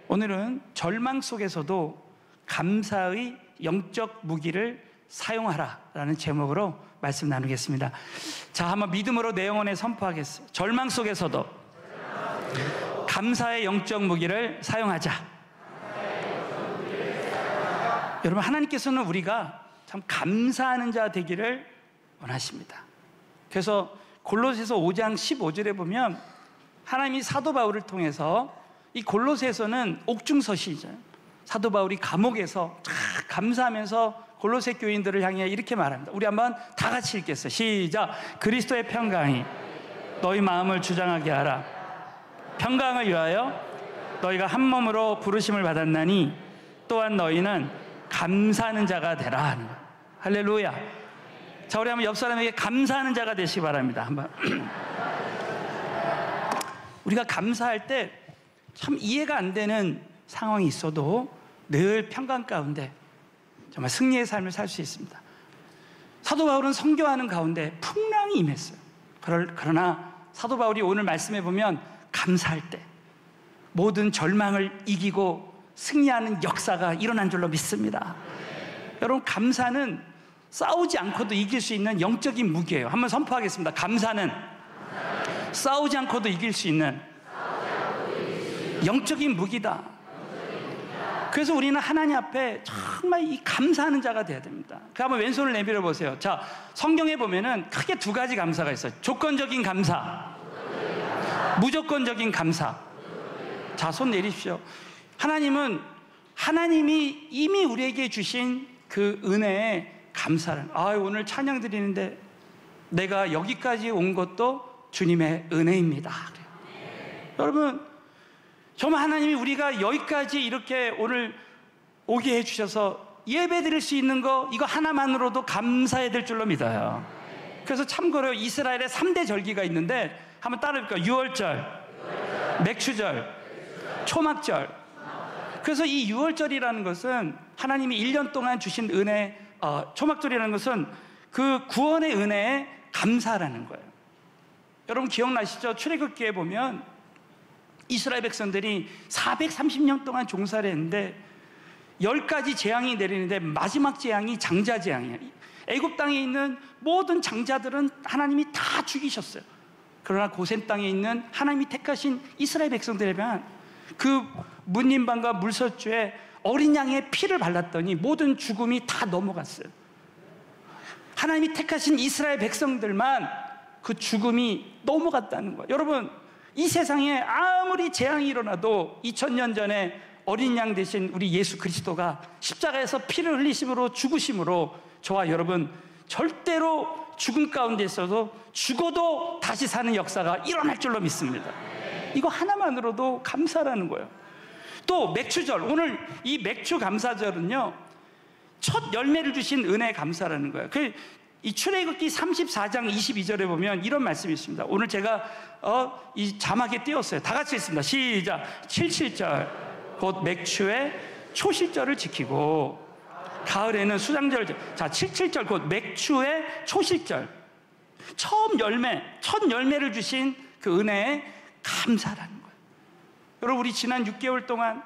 오늘은 절망 속에서도 감사의 영적 무기를 사용하라라는 제목으로 말씀 나누겠습니다. 자, 한번 믿음으로 내 영혼에 선포하겠습니다. 절망 속에서도 감사의 영적 무기를 사용하자. 여러분, 하나님께서는 우리가 참 감사하는 자 되기를 원하십니다. 그래서 골로새서 5장 15절에 보면 하나님이 사도 바울을 통해서, 이 골로새서는 옥중서신이죠. 사도 바울이 감옥에서 감사하면서 골로새 교인들을 향해 이렇게 말합니다. 우리 한번 다 같이 읽겠어요. 시작. 그리스도의 평강이 너희 마음을 주장하게 하라. 평강을 위하여 너희가 한 몸으로 부르심을 받았나니 또한 너희는 감사하는 자가 되라. 할렐루야. 자, 우리 한번 옆 사람에게 감사하는 자가 되시기 바랍니다. 한번. 우리가 감사할 때 참 이해가 안 되는 상황이 있어도 늘 평강 가운데 정말 승리의 삶을 살 수 있습니다. 사도 바울은 선교하는 가운데 풍랑이 임했어요. 그러나 사도 바울이 오늘 말씀해 보면 감사할 때 모든 절망을 이기고 승리하는 역사가 일어난 줄로 믿습니다. 여러분, 감사는 싸우지 않고도 이길 수 있는 영적인 무기예요. 한번 선포하겠습니다. 감사는 싸우지 않고도 이길 수 있는 영적인 무기다. 그래서 우리는 하나님 앞에 정말 이 감사하는 자가 돼야 됩니다. 그 한번 왼손을 내밀어 보세요. 자, 성경에 보면은 크게 두 가지 감사가 있어요. 조건적인 감사, 무조건적인 감사. 자, 손 내리십시오. 하나님이 이미 우리에게 주신 그 은혜에 감사를. 오늘 찬양 드리는데 내가 여기까지 온 것도 주님의 은혜입니다. 여러분, 정말 하나님이 우리가 여기까지 이렇게 오늘 오게 해주셔서 예배 드릴 수 있는 거, 이거 하나만으로도 감사해야 될 줄로 믿어요. 그래서 참고로 이스라엘의 3대 절기가 있는데 한번 따라해볼까요? 유월절, 맥추절, 초막절. 그래서 이 유월절이라는 것은 하나님이 1년 동안 주신 은혜, 초막절이라는 것은 그 구원의 은혜에 감사라는 거예요. 여러분 기억나시죠? 출애굽기에 보면 이스라엘 백성들이 430년 동안 종살이 했는데 10가지 재앙이 내리는데 마지막 재앙이 장자 재앙이에요. 애굽 땅에 있는 모든 장자들은 하나님이 다 죽이셨어요. 그러나 고센 땅에 있는 하나님이 택하신 이스라엘 백성들에만 그 문림방과 물설주에 어린 양의 피를 발랐더니 모든 죽음이 다 넘어갔어요. 하나님이 택하신 이스라엘 백성들만 그 죽음이 넘어갔다는 거예요. 여러분, 이 세상에 아무리 재앙이 일어나도 2000년 전에 어린 양 되신 우리 예수 그리스도가 십자가에서 피를 흘리심으로 죽으심으로 저와 여러분 절대로 죽음 가운데 있어도 죽어도 다시 사는 역사가 일어날 줄로 믿습니다. 이거 하나만으로도 감사라는 거예요. 또 맥추절, 오늘 이 맥추 감사절은요, 첫 열매를 주신 은혜 감사라는 거예요. 이 출애굽기 34장 22절에 보면 이런 말씀이 있습니다. 오늘 제가 이 자막에 띄웠어요. 다 같이 읽습니다. 시작. 77절 곧 맥추의 초실절을 지키고 가을에는 수장절. 자, 77절 곧 맥추의 초실절. 첫 열매를 주신 그 은혜에 감사라는 거예요. 여러분, 우리 지난 6개월 동안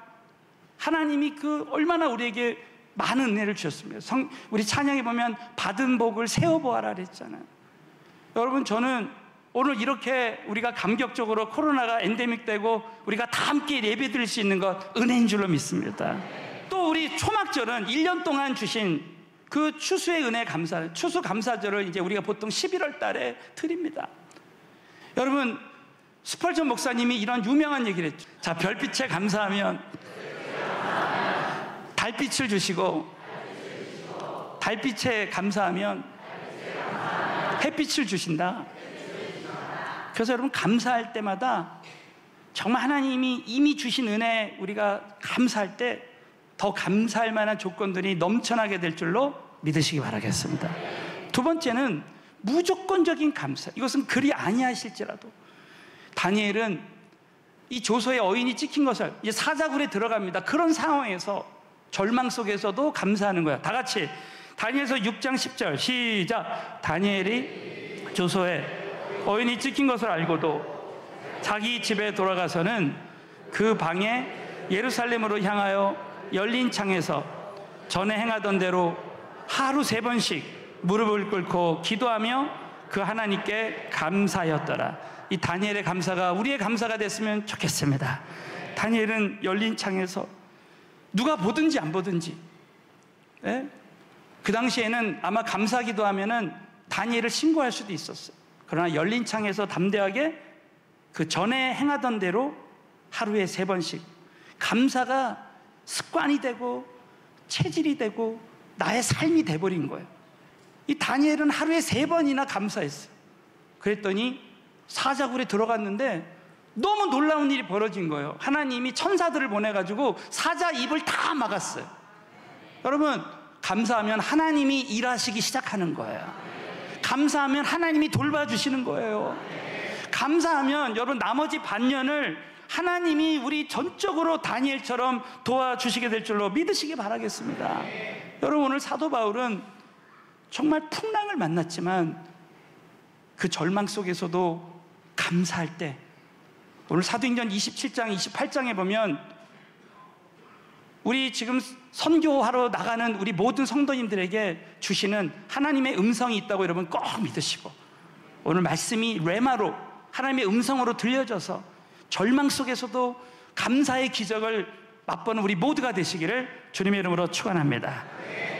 하나님이 그 얼마나 우리에게 많은 은혜를 주셨습니다. 우리 찬양에 보면 받은 복을 세어보아라 그랬잖아요. 여러분, 저는 오늘 이렇게 우리가 감격적으로 코로나가 엔데믹 되고 우리가 다 함께 예배 드릴 수 있는 것 은혜인 줄로 믿습니다. 또 우리 초막절은 1년 동안 주신 그 추수의 은혜 감사, 추수 감사절을 이제 우리가 보통 11월 달에 드립니다. 여러분, 스펄전 목사님이 이런 유명한 얘기를 했죠. 자, 별빛에 감사하면 달빛을 주시고 달빛에 감사하면 햇빛을 주신다. 그래서 여러분, 감사할 때마다 정말 하나님이 이미 주신 은혜 우리가 감사할 때 더 감사할 만한 조건들이 넘쳐나게 될 줄로 믿으시기 바라겠습니다. 두 번째는 무조건적인 감사. 이것은 그리 아니하실지라도 다니엘은 이 조서의 어인이 찍힌 것을 이제 사자굴에 들어갑니다. 그런 상황에서 절망 속에서도 감사하는 거야. 다 같이 다니엘서 6장 10절 시작. 다니엘이 조서에 어인이 찍힌 것을 알고도 자기 집에 돌아가서는 그 방에 예루살렘으로 향하여 열린 창에서 전에 행하던 대로 하루 3번씩 무릎을 꿇고 기도하며 그 하나님께 감사하였더라. 이 다니엘의 감사가 우리의 감사가 됐으면 좋겠습니다. 다니엘은 열린 창에서 누가 보든지 안 보든지, 예? 그 당시에는 아마 감사기도 하면은 다니엘을 신고할 수도 있었어요. 그러나 열린 창에서 담대하게 그 전에 행하던 대로 하루에 3번씩 감사가 습관이 되고 체질이 되고 나의 삶이 돼버린 거예요. 이 다니엘은 하루에 3번이나 감사했어요. 그랬더니 사자굴에 들어갔는데 너무 놀라운 일이 벌어진 거예요. 하나님이 천사들을 보내가지고 사자 입을 다 막았어요. 여러분, 감사하면 하나님이 일하시기 시작하는 거예요. 감사하면 하나님이 돌봐주시는 거예요. 감사하면 여러분 나머지 반년을 하나님이 우리 전적으로 다니엘처럼 도와주시게 될 줄로 믿으시기 바라겠습니다. 여러분, 오늘 사도 바울은 정말 풍랑을 만났지만 그 절망 속에서도 감사할 때, 오늘 사도행전 27장 28장에 보면 우리 지금 선교하러 나가는 우리 모든 성도님들에게 주시는 하나님의 음성이 있다고 여러분 꼭 믿으시고, 오늘 말씀이 레마로 하나님의 음성으로 들려져서 절망 속에서도 감사의 기적을 맛보는 우리 모두가 되시기를 주님의 이름으로 축원합니다.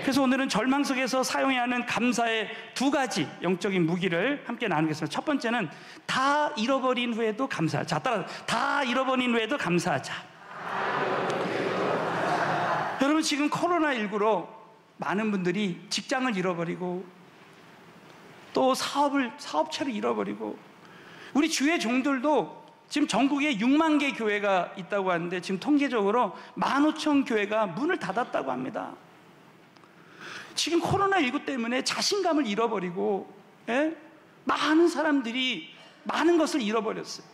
그래서 오늘은 절망 속에서 사용해야 하는 감사의 2가지 영적인 무기를 함께 나누겠습니다. 첫 번째는 다 잃어버린 후에도 감사하자. 자, 따라서 다 잃어버린 후에도 감사하자. 여러분, 지금 코로나19로 많은 분들이 직장을 잃어버리고 또 사업체를 잃어버리고, 우리 주의 종들도 지금 전국에 6만 개 교회가 있다고 하는데 지금 통계적으로 15,000 교회가 문을 닫았다고 합니다. 지금 코로나19 때문에 자신감을 잃어버리고, 예? 많은 사람들이 많은 것을 잃어버렸어요.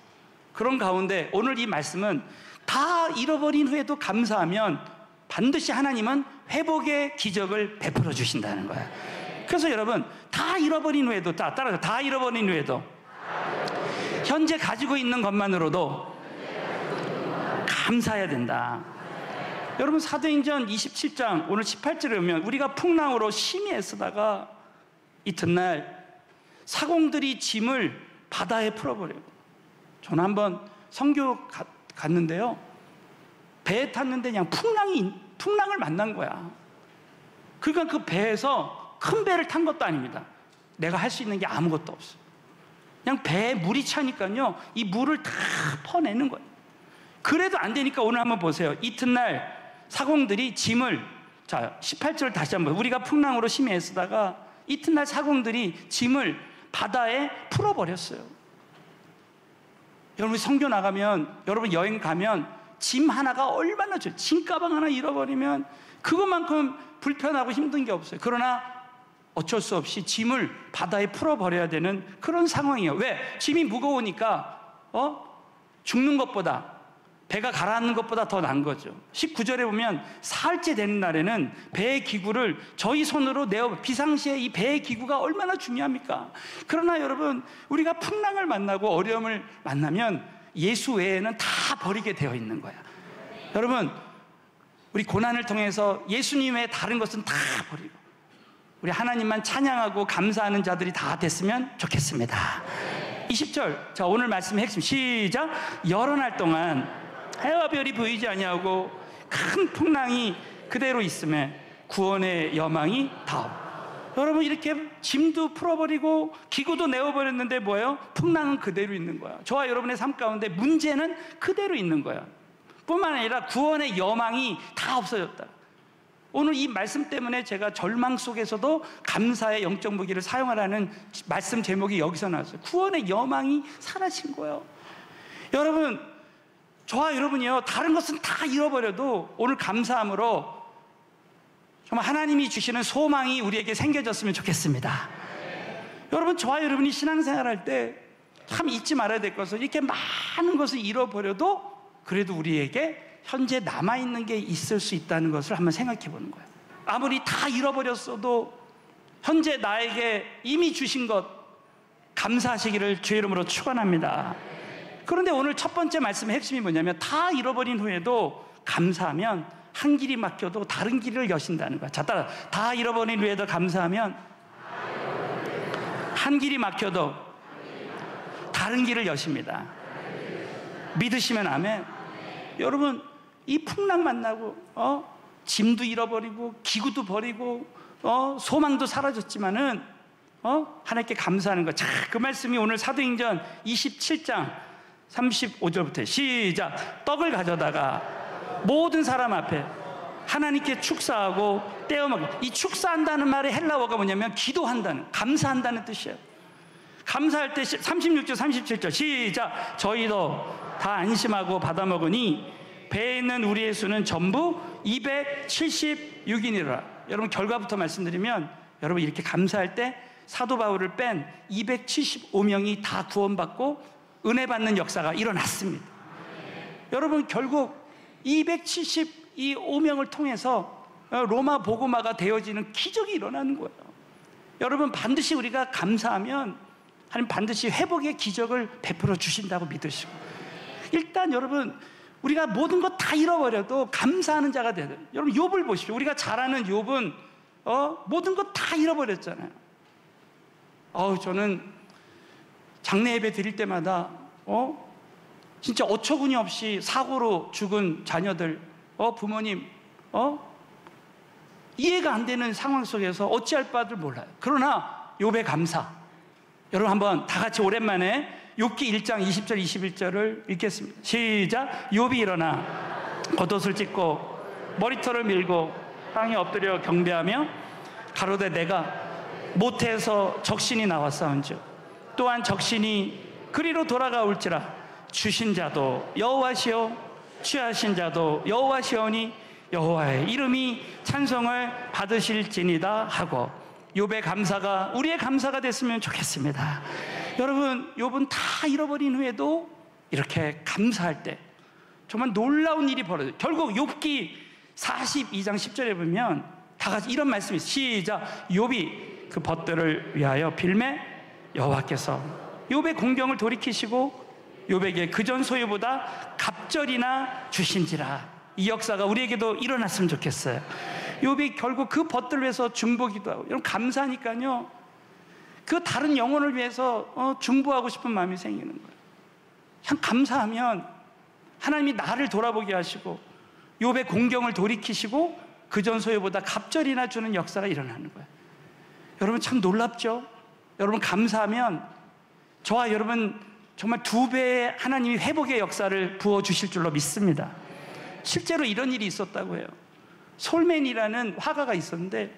그런 가운데 오늘 이 말씀은 다 잃어버린 후에도 감사하면 반드시 하나님은 회복의 기적을 베풀어 주신다는 거야. 그래서 여러분, 다 잃어버린 후에도, 따라서 다 잃어버린 후에도 현재 가지고 있는 것만으로도 감사해야 된다. 여러분, 사도행전 27장 오늘 18절에 보면 우리가 풍랑으로 심히 애쓰다가 이튿날 사공들이 짐을 바다에 풀어버려요. 저는 한번 선교 갔는데요, 배에 탔는데 그냥 풍랑을 만난 거야. 그러니까 그 배에서 큰 배를 탄 것도 아닙니다. 내가 할 수 있는 게 아무것도 없어. 그냥 배에 물이 차니까요, 이 물을 다 퍼내는 거예요. 그래도 안 되니까 오늘 한번 보세요. 이튿날 사공들이 짐을, 자 18절 다시 한번, 우리가 풍랑으로 심히 애쓰다가 이튿날 사공들이 짐을 바다에 풀어버렸어요. 여러분, 선교 나가면, 여러분 여행 가면 짐 하나가 얼마나 좋아요. 짐가방 하나 잃어버리면 그것만큼 불편하고 힘든 게 없어요. 그러나 어쩔 수 없이 짐을 바다에 풀어버려야 되는 그런 상황이에요. 왜? 짐이 무거우니까 죽는 것보다, 배가 가라앉는 것보다 더 나은 거죠. 19절에 보면 사흘째 되는 날에는 배의 기구를 저희 손으로 비상시에 이 배의 기구가 얼마나 중요합니까? 그러나 여러분, 우리가 풍랑을 만나고 어려움을 만나면 예수 외에는 다 버리게 되어 있는 거야. 여러분, 우리 고난을 통해서 예수님 외에 다른 것은 다 버리고 우리 하나님만 찬양하고 감사하는 자들이 다 됐으면 좋겠습니다. 20절, 자 오늘 말씀의 핵심, 시작. 여러 날 동안 해와 별이 보이지 아니하고 큰 풍랑이 그대로 있음에 구원의 여망이 다오. 여러분, 이렇게 짐도 풀어버리고 기구도 내어버렸는데 뭐예요? 풍랑은 그대로 있는 거야. 저와 여러분의 삶 가운데 문제는 그대로 있는 거야. 뿐만 아니라 구원의 여망이 다 없어졌다. 오늘 이 말씀 때문에 제가 절망 속에서도 감사의 영적 무기를 사용하라는 말씀 제목이 여기서 나왔어요. 구원의 여망이 사라진 거예요. 여러분, 저와 여러분이요, 다른 것은 다 잃어버려도 오늘 감사함으로 정말 하나님이 주시는 소망이 우리에게 생겨졌으면 좋겠습니다. 여러분, 저와 여러분이 신앙생활할 때 참 잊지 말아야 될 것은, 이렇게 많은 것을 잃어버려도 그래도 우리에게 현재 남아있는 게 있을 수 있다는 것을 한번 생각해 보는 거예요. 아무리 다 잃어버렸어도 현재 나에게 이미 주신 것 감사하시기를 주의 이름으로 축원합니다. 그런데 오늘 첫 번째 말씀의 핵심이 뭐냐면 다 잃어버린 후에도 감사하면 한 길이 막혀도 다른 길을 여신다는 거야. 자, 따라 다 잃어버린 후에도 감사하면 한 길이 막혀도 다른 길을 여십니다. 믿으시면 아멘. 여러분, 이 풍랑 만나고 짐도 잃어버리고 기구도 버리고 소망도 사라졌지만은 하나님께 감사하는 거. 자, 그 말씀이 오늘 사도행전 27장 35절부터 시작. 떡을 가져다가 모든 사람 앞에 하나님께 축사하고 떼어먹고. 이 축사한다는 말의 헬라어가 뭐냐면 기도한다는, 감사한다는 뜻이에요. 감사할 때 36절 37절 시작. 저희도 다 안심하고 받아먹으니 배에 있는 우리의 수는 전부 276인이라. 여러분, 결과부터 말씀드리면 여러분 이렇게 감사할 때 사도 바울을 뺀 275명이 다 구원받고 은혜 받는 역사가 일어났습니다. 여러분, 결국 275명을 통해서 로마 복음화가 되어지는 기적이 일어나는 거예요. 여러분, 반드시 우리가 감사하면 하나님 반드시 회복의 기적을 베풀어 주신다고 믿으시고, 일단 여러분 우리가 모든 것 다 잃어버려도 감사하는 자가 돼야 돼요. 여러분, 욥을 보십시오. 우리가 잘 아는 욥은 모든 것 다 잃어버렸잖아요. 저는 장례 예배 드릴 때마다 진짜 어처구니 없이 사고로 죽은 자녀들, 부모님, 이해가 안 되는 상황 속에서 어찌할 바를 몰라요. 그러나 욥의 감사, 여러분 한번 다 같이 오랜만에 욥기 1장 20절 21절을 읽겠습니다. 시작. 욥이 일어나 겉옷을 찢고 머리털을 밀고 땅에 엎드려 경배하며 가로되 내가 모태에서 적신이 나왔사온즉 또한 적신이 그리로 돌아가올지라. 주신 자도 여호와시오 취하신 자도 여호와시오니 여호와의 이름이 찬송을 받으실지니다 하고, 욥의 감사가 우리의 감사가 됐으면 좋겠습니다. 여러분, 욥은 다 잃어버린 후에도 이렇게 감사할 때 정말 놀라운 일이 벌어져요. 결국 욥기 42장 10절에 보면 다 같이 이런 말씀이 있어요. 시작. 욥이 그 벗들을 위하여 빌매 여호와께서 욥의 공경을 돌이키시고 욥에게 그전 소유보다 갑절이나 주신지라. 이 역사가 우리에게도 일어났으면 좋겠어요. 욥이 결국 그 벗들을 위해서 중보기도 하고, 여러분 감사하니까요 그 다른 영혼을 위해서 중보하고 싶은 마음이 생기는 거예요. 그냥 감사하면 하나님이 나를 돌아보게 하시고 욥의 공경을 돌이키시고 그전 소유보다 갑절이나 주는 역사가 일어나는 거예요. 여러분 참 놀랍죠? 여러분 감사하면 저와 여러분 정말 2배의 하나님이 회복의 역사를 부어주실 줄로 믿습니다. 실제로 이런 일이 있었다고 해요. 솔맨이라는 화가가 있었는데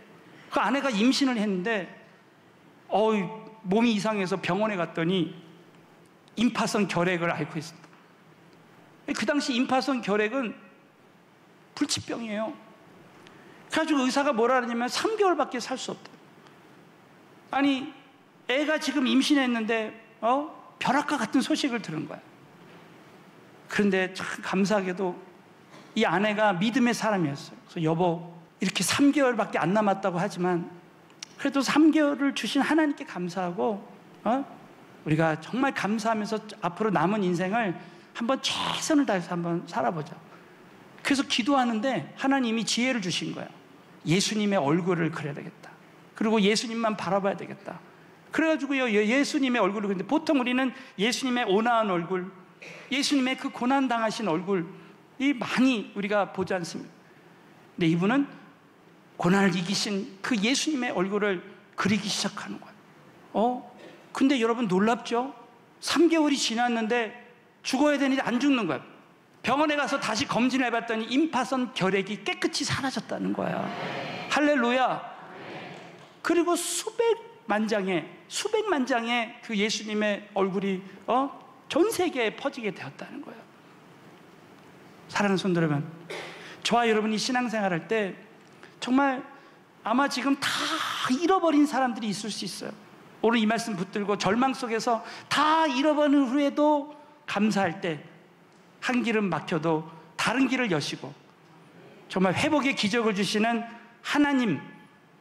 그 아내가 임신을 했는데 몸이 이상해서 병원에 갔더니 임파선 결핵을 앓고 있었다. 그 당시 임파선 결핵은 불치병이에요. 그래가지고 의사가 뭐라 그러냐면 3개월밖에 살 수 없다. 아니 애가 지금 임신했는데 벼락과 같은 소식을 들은 거야. 그런데 참 감사하게도 이 아내가 믿음의 사람이었어요. 그래서 여보, 이렇게 3개월밖에 안 남았다고 하지만 그래도 3개월을 주신 하나님께 감사하고 우리가 정말 감사하면서 앞으로 남은 인생을 한번 최선을 다해서 한번 살아보자. 그래서 기도하는데 하나님이 지혜를 주신 거야. 예수님의 얼굴을 그려야 되겠다. 그리고 예수님만 바라봐야 되겠다. 그래가지고요 예수님의 얼굴을, 근데 보통 우리는 예수님의 온화한 얼굴, 예수님의 그 고난 당하신 얼굴이 많이 우리가 보지 않습니다. 근데 이분은 고난을 이기신 그 예수님의 얼굴을 그리기 시작하는 거예요. 근데 여러분 놀랍죠? 3개월이 지났는데 죽어야 되는데 안 죽는 거예요. 병원에 가서 다시 검진을 해봤더니 임파선 결핵이 깨끗이 사라졌다는 거야. 할렐루야. 그리고 수백만 장의 그 예수님의 얼굴이 전 세계에 퍼지게 되었다는 거예요. 사랑하는 성도 여러분, 저와 여러분이 신앙생활 할 때 정말 아마 지금 다 잃어버린 사람들이 있을 수 있어요. 오늘 이 말씀 붙들고 절망 속에서 다 잃어버린 후에도 감사할 때 한 길은 막혀도 다른 길을 여시고 정말 회복의 기적을 주시는 하나님,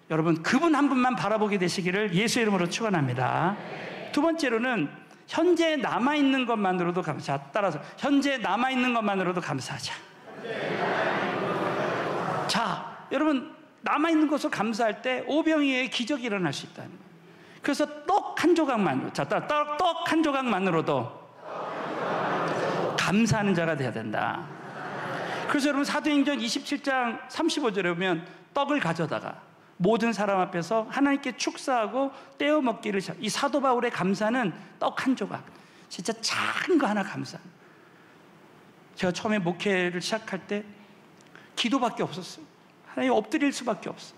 여러분 그분 한 분만 바라보게 되시기를 예수의 이름으로 축원합니다. 두 번째로는 현재 남아있는 것만으로도 감사. 따라서 현재 남아있는 것만으로도 감사하자. 자, 여러분, 남아있는 것을 감사할 때 오병이어의 기적이 일어날 수 있다는 거예요. 그래서 떡 한 조각만으로, 자, 떡 한 조각만으로도 감사하는 자가 돼야 된다. 그래서 여러분, 사도행전 27장 35절에 보면 떡을 가져다가 모든 사람 앞에서 하나님께 축사하고 떼어 먹기를. 이 사도 바울의 감사는 떡 한 조각, 진짜 작은 거 하나 감사. 제가 처음에 목회를 시작할 때 기도밖에 없었어요. 하나님 엎드릴 수밖에 없어.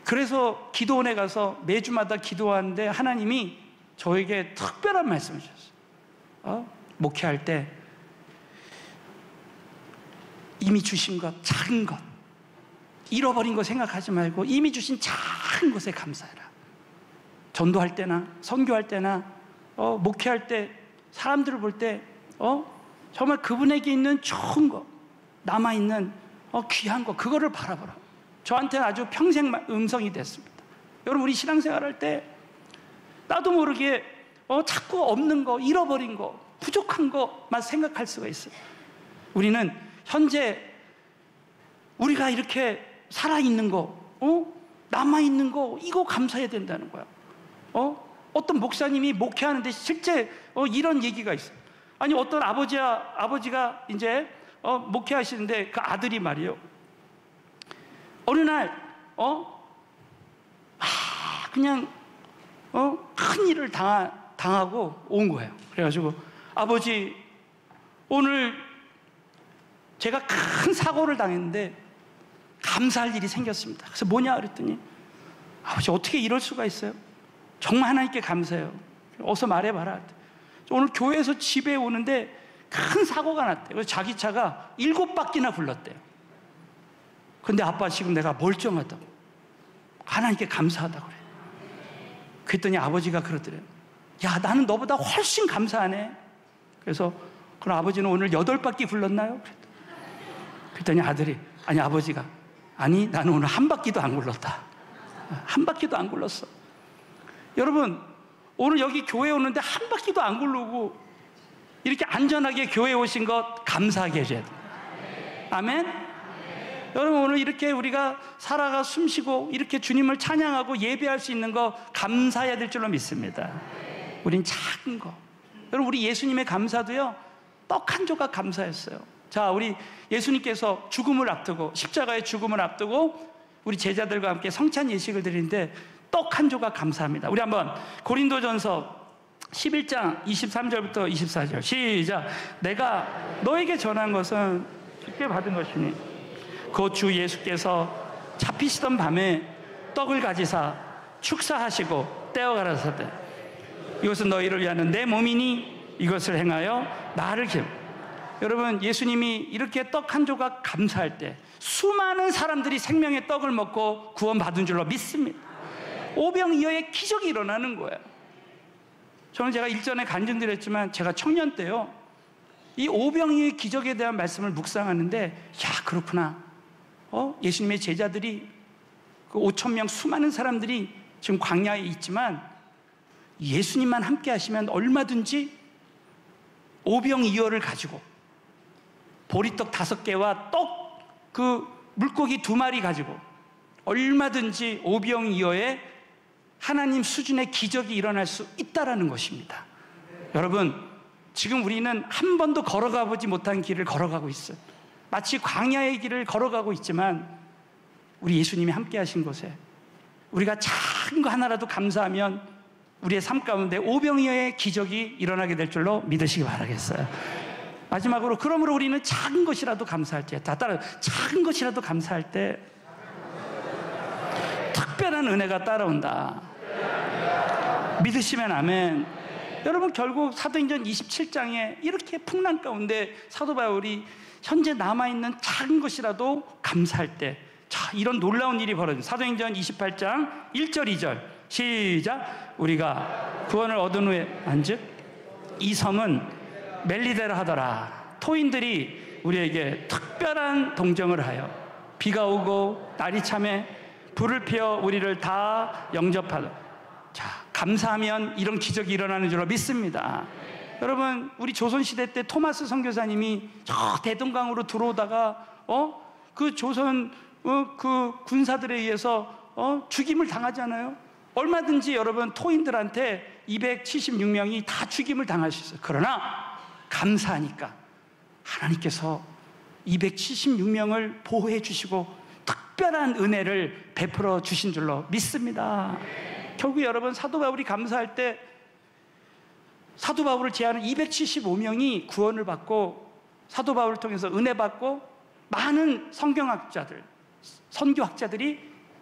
그래서 기도원에 가서 매주마다 기도하는데 하나님이 저에게 특별한 말씀을 주셨어요. 목회할 때 이미 주신 것, 작은 것, 잃어버린 거 생각하지 말고 이미 주신 작은 것에 감사해라. 전도할 때나 선교할 때나 목회할 때 사람들을 볼 때 정말 그분에게 있는 좋은 거, 남아있는 귀한 거, 그거를 바라보라. 저한테는 아주 평생 음성이 됐습니다. 여러분, 우리 신앙생활할 때 나도 모르게 자꾸 없는 거, 잃어버린 거, 부족한 것만 생각할 수가 있어요. 우리는 현재 우리가 이렇게 살아있는 거, 남아있는 거, 이거 감사해야 된다는 거야. 어떤 목사님이 목회하는데 실제 이런 얘기가 있어요. 아니, 어떤 아버지가 이제 목회하시는데 그 아들이 말이에요. 어느 날 그냥 큰 일을 당하고 온 거예요. 그래가지고 아버지, 오늘 제가 큰 사고를 당했는데 감사할 일이 생겼습니다. 그래서 뭐냐 그랬더니, 아버지 어떻게 이럴 수가 있어요? 정말 하나님께 감사해요. 어서 말해봐라. 오늘 교회에서 집에 오는데 큰 사고가 났대요. 그래서 자기 차가 7바퀴나 굴렀대요. 근데 아빠, 지금 내가 멀쩡하다고, 하나님께 감사하다고 그래. 그랬더니 아버지가 그러더래요. 야, 나는 너보다 훨씬 감사하네. 그래서 그럼 아버지는 오늘 8바퀴 굴렀나요? 그랬더니 아들이, 아니 아버지가, 아니 나는 오늘 한 바퀴도 안 굴렀다. 한 바퀴도 안 굴렀어. 여러분, 오늘 여기 교회 오는데 한 바퀴도 안 굴르고 이렇게 안전하게 교회 오신 것 감사하게 해줘야 돼요. 아멘? 여러분, 오늘 이렇게 우리가 살아가 숨쉬고 이렇게 주님을 찬양하고 예배할 수 있는 거 감사해야 될 줄로 믿습니다. 우린 작은 거. 여러분, 우리 예수님의 감사도요, 떡 한 조각 감사했어요. 자, 우리 예수님께서 죽음을 앞두고, 십자가의 죽음을 앞두고 우리 제자들과 함께 성찬 예식을 드리는데 떡 한 조각 감사합니다. 우리 한번 고린도전서 11장 23절부터 24절 시작. 내가 너에게 전한 것은 주께 받은 것이니 곧 주 예수께서 잡히시던 밤에 떡을 가지사 축사하시고 떼어 가라사대, 이것은 너희를 위하는 내 몸이니 이것을 행하여 나를 기억. 여러분, 예수님이 이렇게 떡 한 조각 감사할 때 수많은 사람들이 생명의 떡을 먹고 구원받은 줄로 믿습니다. 오병이어의 기적이 일어나는 거예요. 저는 제가 일전에 간증드렸지만 제가 청년 때요, 이 오병이어의 기적에 대한 말씀을 묵상하는데, 야, 그렇구나. 예수님의 제자들이 그 5,000명 수많은 사람들이 지금 광야에 있지만 예수님만 함께 하시면 얼마든지 오병이어를 가지고 보리떡 5개와 떡 그 물고기 2마리 가지고 얼마든지 오병이어의 하나님 수준의 기적이 일어날 수 있다라는 것입니다. 여러분, 지금 우리는 한 번도 걸어가 보지 못한 길을 걸어가고 있어요. 마치 광야의 길을 걸어가고 있지만 우리 예수님이 함께 하신 곳에 우리가 작은 거 하나라도 감사하면 우리의 삶 가운데 오병이어의 기적이 일어나게 될 줄로 믿으시기 바라겠어요. 마지막으로, 그러므로 우리는 작은 것이라도 감사할 때, 다 따라, 작은 것이라도 감사할 때 특별한 은혜가 따라온다. 믿으시면 아멘. 여러분, 결국 사도행전 27장에 이렇게 풍랑 가운데 사도 바울이 현재 남아있는 작은 것이라도 감사할 때, 자, 이런 놀라운 일이 벌어집니다. 사도행전 28장 1절 2절 시작. 우리가 구원을 얻은 후에 안즉 이 섬은 멜리데라 하더라. 토인들이 우리에게 특별한 동정을 하여 비가 오고 날이 참에 불을 피워 우리를 다 영접하더라. 자, 감사하면 이런 기적이 일어나는 줄로 믿습니다. 여러분, 우리 조선시대 때 토마스 선교사님이 저 대동강으로 들어오다가 그 조선 그 군사들에 의해서 죽임을 당하잖아요. 얼마든지 여러분 토인들한테 276명이 다 죽임을 당할 수 있어요. 그러나 감사하니까 하나님께서 276명을 보호해 주시고 특별한 은혜를 베풀어 주신 줄로 믿습니다. 결국 여러분, 사도 바울이 감사할 때 사도 바울을 제하는 275명이 구원을 받고 사도 바울을 통해서 은혜 받고 많은 성경학자들, 선교학자들이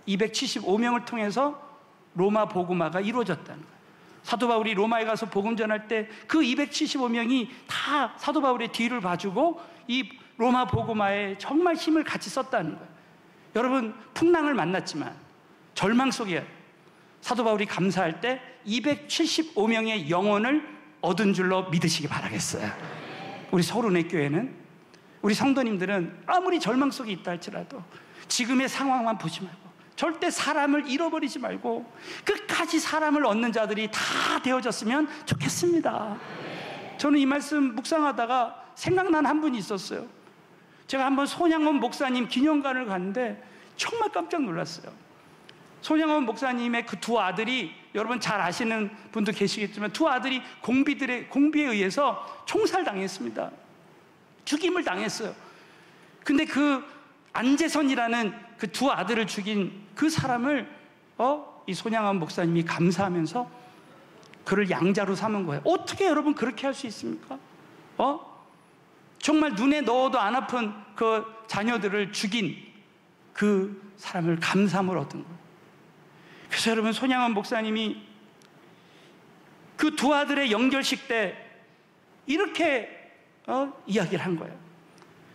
275명을 통해서 로마 복음화가 이루어졌다는 거예요. 사도 바울이 로마에 가서 복음 전할 때 그 275명이 다 사도 바울의 뒤를 봐주고 이 로마 복음화에 정말 힘을 같이 썼다는 거예요. 여러분, 풍랑을 만났지만 절망 속에 사도 바울이 감사할 때 275명의 영혼을 얻은 줄로 믿으시기 바라겠어요. 우리 서울은혜 교회는, 우리 성도님들은 아무리 절망 속에 있다 할지라도 지금의 상황만 보지 말고 절대 사람을 잃어버리지 말고 끝까지 사람을 얻는 자들이 다 되어졌으면 좋겠습니다. 저는 이 말씀 묵상하다가 생각난 한 분이 있었어요. 제가 한번 손양원 목사님 기념관을 갔는데 정말 깜짝 놀랐어요. 손양원 목사님의 그 두 아들이, 여러분 잘 아시는 분도 계시겠지만 두 아들이 공비에 의해서 총살당했습니다. 죽임을 당했어요. 근데 그 안재선이라는 그 두 아들을 죽인 그 사람을 이 손양원 목사님이 감사하면서 그를 양자로 삼은 거예요. 어떻게 여러분 그렇게 할 수 있습니까? 정말 눈에 넣어도 안 아픈 그 자녀들을 죽인 그 사람을 감사함을 얻은 거예요. 그래서 여러분, 손양원 목사님이 그 두 아들의 영결식 때 이렇게 이야기를 한 거예요.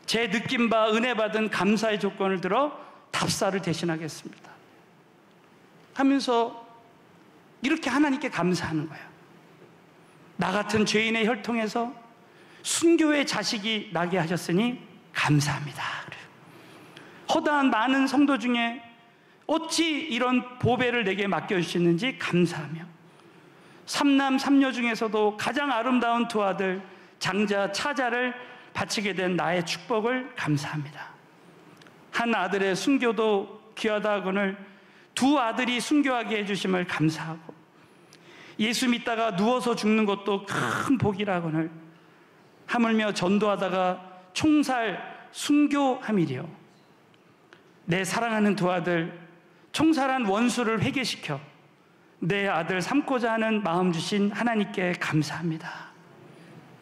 제 느낀 바 은혜 받은 감사의 조건을 들어 답사를 대신하겠습니다 하면서 이렇게 하나님께 감사하는 거예요. 나 같은 죄인의 혈통에서 순교의 자식이 나게 하셨으니 감사합니다. 허다한 많은 성도 중에 어찌 이런 보배를 내게 맡겨주시는지 감사하며 삼남 삼녀 중에서도 가장 아름다운 두 아들 장자 차자를 바치게 된 나의 축복을 감사합니다. 한 아들의 순교도 귀하다 하거늘 두 아들이 순교하게 해주심을 감사하고 예수 믿다가 누워서 죽는 것도 큰 복이라 하거늘 하물며 전도하다가 총살 순교함이리요. 내 사랑하는 두 아들 총살한 원수를 회개시켜 내 아들 삼고자 하는 마음 주신 하나님께 감사합니다.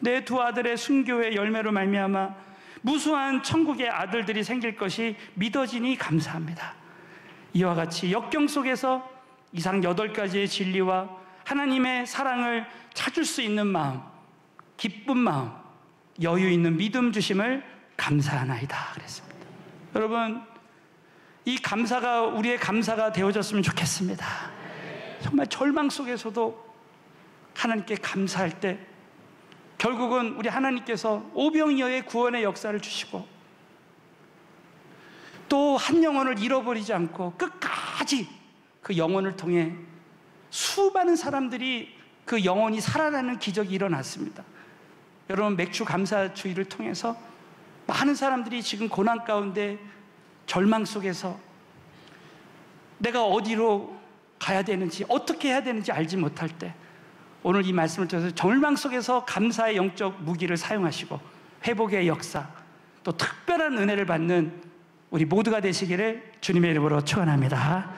내 두 아들의 순교의 열매로 말미암아 무수한 천국의 아들들이 생길 것이 믿어지니 감사합니다. 이와 같이 역경 속에서 이상 8가지의 진리와 하나님의 사랑을 찾을 수 있는 마음, 기쁜 마음, 여유 있는 믿음 주심을 감사하나이다 그랬습니다. 여러분, 이 감사가 우리의 감사가 되어졌으면 좋겠습니다. 정말 절망 속에서도 하나님께 감사할 때 결국은 우리 하나님께서 오병이어의 구원의 역사를 주시고 또 한 영혼을 잃어버리지 않고 끝까지 그 영혼을 통해 수많은 사람들이 그 영혼이 살아나는 기적이 일어났습니다. 여러분, 맥주 감사 주의를 통해서 많은 사람들이 지금 고난 가운데 절망 속에서 내가 어디로 가야 되는지 어떻게 해야 되는지 알지 못할 때 오늘 이 말씀을 통해서 절망 속에서 감사의 영적 무기를 사용하시고 회복의 역사 또 특별한 은혜를 받는 우리 모두가 되시기를 주님의 이름으로 축원합니다.